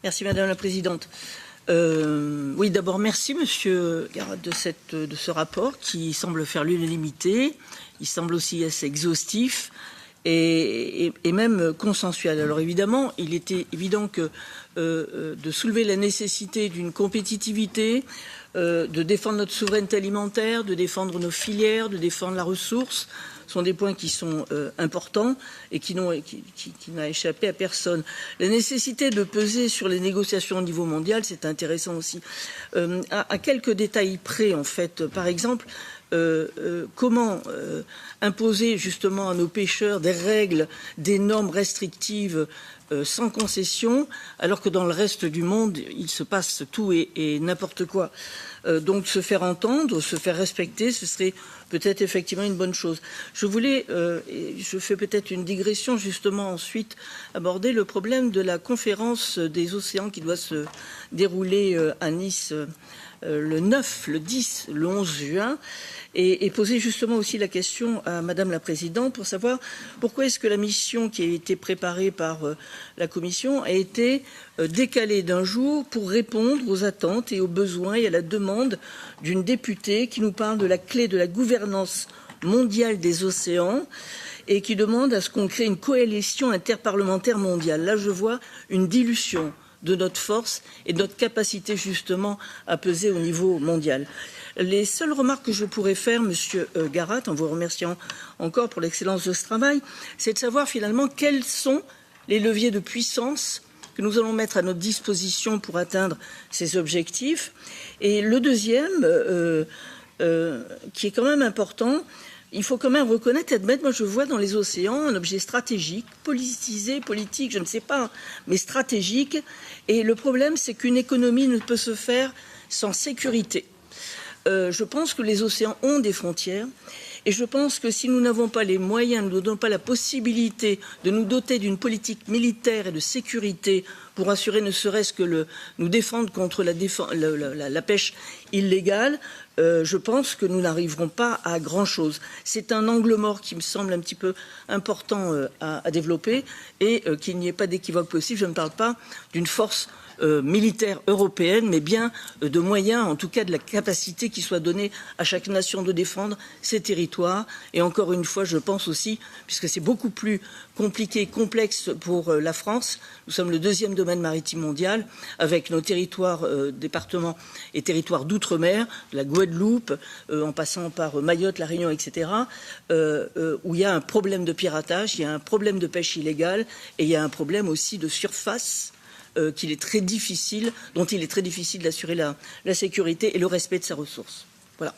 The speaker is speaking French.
Merci Madame la Présidente. Oui, d'abord merci Monsieur Garat de ce rapport qui semble faire l'unanimité. Il semble aussi assez exhaustif et même consensuel. Alors évidemment, il était évident que de soulever la nécessité d'une compétitivité, de défendre notre souveraineté alimentaire, de défendre nos filières, de défendre la ressource, sont des points qui sont importants et qui n'a échappé à personne. La nécessité de peser sur les négociations au niveau mondial, c'est intéressant aussi. À quelques détails près, en fait, par exemple, comment imposer justement à nos pêcheurs des règles, des normes restrictives sans concession, alors que dans le reste du monde, il se passe tout et n'importe quoi. Donc se faire entendre, se faire respecter, ce serait peut-être effectivement une bonne chose. Je voulais, je fais peut-être une digression justement ensuite, aborder le problème de la conférence des océans qui doit se dérouler à Nice le 9, le 10, le 11 juin, et poser justement aussi la question à Madame la Présidente pour savoir pourquoi est-ce que la mission qui a été préparée par la Commission a été décalée d'un jour pour répondre aux attentes et aux besoins et à la demande d'une députée qui nous parle de la clé de la gouvernance mondiale des océans et qui demande à ce qu'on crée une coalition interparlementaire mondiale. Là, je vois une dilution de notre force et de notre capacité justement à peser au niveau mondial. Les seules remarques que je pourrais faire, Monsieur Garat, en vous remerciant encore pour l'excellence de ce travail, c'est de savoir finalement quels sont les leviers de puissance que nous allons mettre à notre disposition pour atteindre ces objectifs. Et le deuxième, qui est quand même important, il faut quand même reconnaître et admettre, moi je vois dans les océans un objet stratégique, politisé, politique, je ne sais pas, mais stratégique. Et le problème, c'est qu'une économie ne peut se faire sans sécurité. Je pense que les océans ont des frontières. Et je pense que si nous n'avons pas les moyens, nous n'avons pas la possibilité de nous doter d'une politique militaire et de sécurité pour assurer ne serait-ce que nous défendre contre la pêche illégale, je pense que nous n'arriverons pas à grand-chose. C'est un angle mort qui me semble un petit peu important à développer et qu'il n'y ait pas d'équivoque possible. Je ne parle pas d'une force militaire européenne, mais bien de moyens, en tout cas de la capacité qui soit donnée à chaque nation de défendre ses territoires. Et encore une fois, je pense aussi, puisque c'est beaucoup plus compliqué et complexe pour la France, nous sommes le deuxième domaine maritime mondial, avec nos territoires, départements et territoires d'outre-mer, de la Guadeloupe, en passant par Mayotte, La Réunion, etc., où il y a un problème de piratage, il y a un problème de pêche illégale, et il y a un problème aussi de surface dont il est très difficile d'assurer la sécurité et le respect de sa ressource. Voilà.